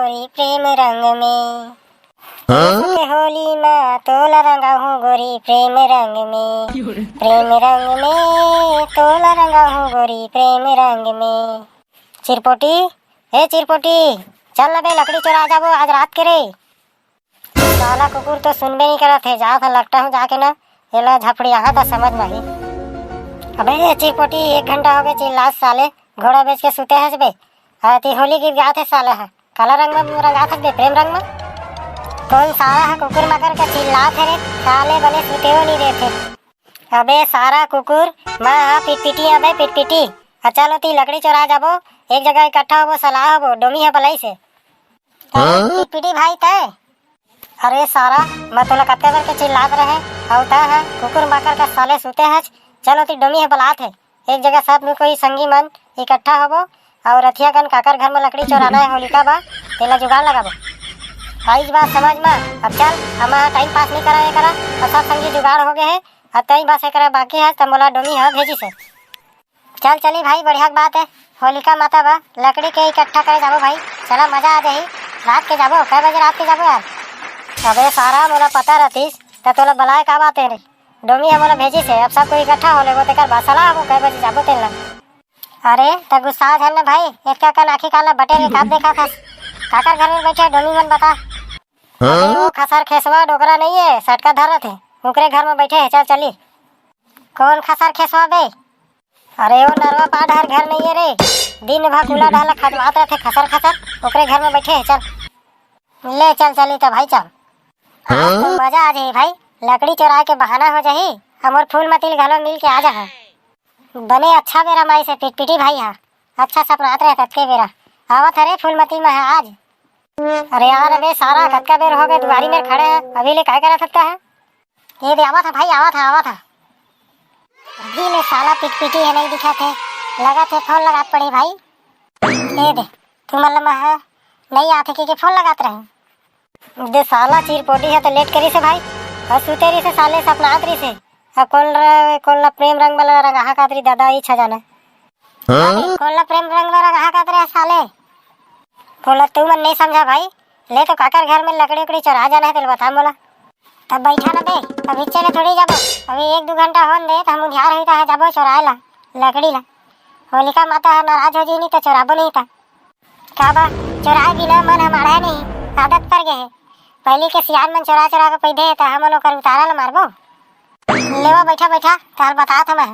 गोरी प्रेम रंग में, के होली में तोला रंगा हूँ गोरी प्रेम रंग में, प्रेम रंग में तोला रंगा हूँ गोरी प्रेम रंग में। चिरपोटी, हे चिरपोटी, चल ना बे लकड़ी चुरा जाबो आज रात के रे। साला कुकुर तो सुनबे नहीं करा थे, जा था लगता हूँ जाके ना एला झपड़ी यहाँ था समझ में ही। अबे चिरपोटी 1 घंटा हो गए चिल्ला साले, घोड़ा बेच के सुते है बे। ती होली गीत गाते साले है, काला रंग में रंगा था बे प्रेम रंग में। कौन सारा है कुकुर मकर का चिल्ला थे रे, साले बने सुते हो नहीं देते। अबे सारा कुकुर माँ पिटपिटी, अबे पिटपिटी चलो ती लकड़ी चुरा जाबो, एक जगह इकट्ठा होबो सलाह होबो डोमी है पलाई से। पिटपिटी भाई तय, अरे सारा मैं तोला कत्ते बार के चिल्लात रहे औता है कुकुर मकर का साले सुते है। चलो ती डोमी है बलात है, एक जगह सब में कोई संगी मन इकट्ठा होबो और रथिया कन काकर घर में लकड़ी चुराना है होलिका बा, तेला जुगाड़ लगाबो। आइज बात समझ में। अब चल हम टाइम पास नहीं करा करा और सब संगी जुगाड़ हो गए है, अब तई बस करा बाकी है तब मोला डोमी है भेजी से। चल चली भाई बढ़िया बात है, होलिका माता बा लकड़ी के इकट्ठा करे जाबो भाई, चला मजा आ जाही। रात के जाबो, कै बजे रात के जाबो यार? अबे सारा मोला पता रहतीस त तोला बुलाए का बात है रे, डोमी है मोला भेजी से। अब सब कोई इकट्ठा हो लेबो तेकर बाद सलाह हो कै बजे जाबो तेला। अरे त गुस्सा झन भाई, एक का आँखी काला बटे रे काप देखा था काकर घर में बैठे डोमी मन बता। अरे वो खसर खेसवा डोकरा नहीं है सटका धर थे उकरे घर में बैठे है, चल चली। कौन खसर खेसवा बे? अरे वो नरवा पाड़ हर घर नहीं है रे, दिन भर कूला डाला खटवाते रहते खसर खसर ओकरे घर में बैठे है। चल ले चल चली तो भाई चल, आज तो मजा आ जाही भाई, लकड़ी चुरा के बहाना हो जाही, हमर फूल मतिल घलो मिल के आ जा। बने अच्छा बेरा माई से पिटपिटी भाई हा, अच्छा सपनात रहे तत्के बेरा आवत हरे फूल मती में है आज। अरे यार अबे सारा कतका बेर हो गए दुआरी में खड़े हैं, अभी ले क्या करा सकता है? ये दे आवा था भाई, आवा था अभी ले साला पिटपिटी है नहीं दिखा थे, लगा थे फोन लगा पड़ी भाई। ये दे तू मतलब है नहीं आते कि फोन लगाते रहे दे साला चिरपोटी है तो लेट करी से भाई और सुतेरी से साले सपना आतरी से कोल प्रेम रंग वाला रंगा कातरी दादा इच्छा जाना कोल प्रेम रंग वाला रंगा कातरे साले बोला तू मन नहीं समझा भाई, ले तो काकर घर में लकड़ी उकड़ी चुरा जाना है तेल बता बोला। तब बैठा ना बे, अभी चले थोड़ी जाबो, अभी 1-2 घंटा होन दे तो हम उधियार होता है जाबो चुराए ला लकड़ी ला। होलिका माता है नाराज हो जी नहीं तो चुराबो नहीं था का बा, चुराए बिना मन हमारा नहीं आदत पड़ गए है, पहले के सियान मन चुरा चुरा के पैदे तो हम लोग उतारा ला मारबो। लेवा बैठा बैठा तार बता था मैं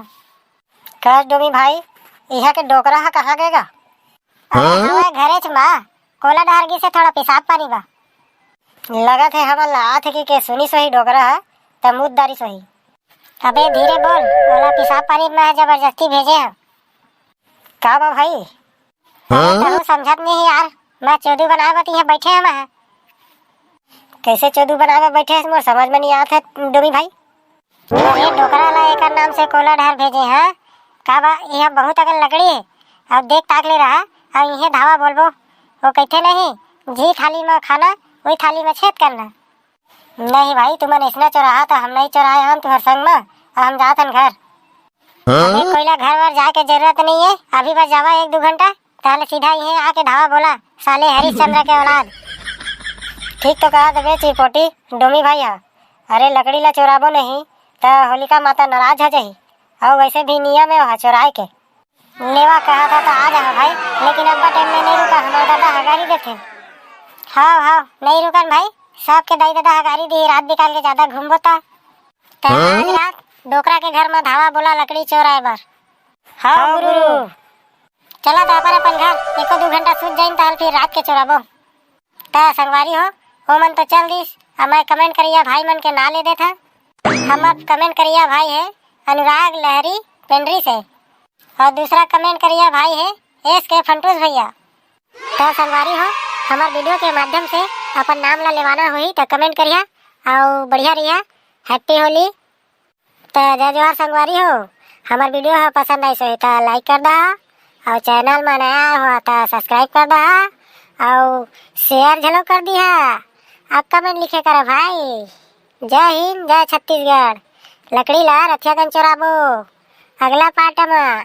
कस डोमी भाई यहाँ के डोकरा है कहाँ गएगा? अरे घरे च माँ कोला डारगी से थोड़ा पेशाब पानी बा, लगा थे हम लात है कि सुनी सोही डोकरा है तब मुद्दारी सोही। अबे धीरे बोल, कोला पेशाब पानी में जबरदस्ती भेजे हैं का बा भाई? तो समझत नहीं यार, मैं चोदू बनाए बती है बैठे हैं मैं, कैसे चोदू बनाए बैठे हैं मोर समझ में नहीं आता है डोमी भाई। ये डोकरा ला एक नाम से कोला ढार भेजे हैं का बा? यह बहुत अगर लकड़ी है अब देख ताक ले रहा और यह धावा बोलबो वो कहते नहीं जी थाली में खाना वही थाली में छेद करना। नहीं भाई तुमने इसने चुराहा तो हम नहीं चुराए, हम तुम्हारे संग में हम जातन घर। अभी कोयला घर वर जाके जरूरत नहीं है, अभी बस जावा 1-2 घंटा ताले सीधा यहीं आके धावा बोला साले हरिश्चंद्र के औलाद। ठीक तो कहा दबे चिरपोटी डोमी भाई हा, अरे लकड़ी ला चुराबो नहीं तो होलिका माता नाराज हो जाही और वैसे भी नियम है चुराए के। लेवा कहा था तो आ जा भाई, लेकिन अब्बा टाइम में नहीं रुका, हमारा दादा हगारी देते। हाँ नहीं रुकन भाई, सबके दाई दादा हगारी दी रात निकाल के ज्यादा घूमबो ता आज रात डोकरा के घर में धावा बोला लकड़ी चोराए बार। हाँ गुरु चला तो अपन घर 1-2 घंटा सूझ जाइन तो फिर रात के चोराबो ता संगवारी हो मन तो चल दिस। अब मैं कमेंट करिया भाई मन के ना ले दे था, हम अब कमेंट करिया भाई है अनुराग लहरी पेंड्री से और दूसरा कमेंट करिया भाई है SK फंटूस भैया। तो संगवारी हो हमार वीडियो के माध्यम से अपन नाम ला लेवाना हुई तो कमेंट करिया और बढ़िया रहिया, हैप्पी होली। तो जय जोहार संगवारी हो, हमार वीडियो है पसंद आई सो तो लाइक कर दा और चैनल में नया हुआ तो सब्सक्राइब कर दा और शेयर झलो कर दिया। अब कमेंट लिखे करा भाई। जय हिंद जय छत्तीसगढ़, लकड़ी ला रथियागंज चोराबो अगला पार्ट में।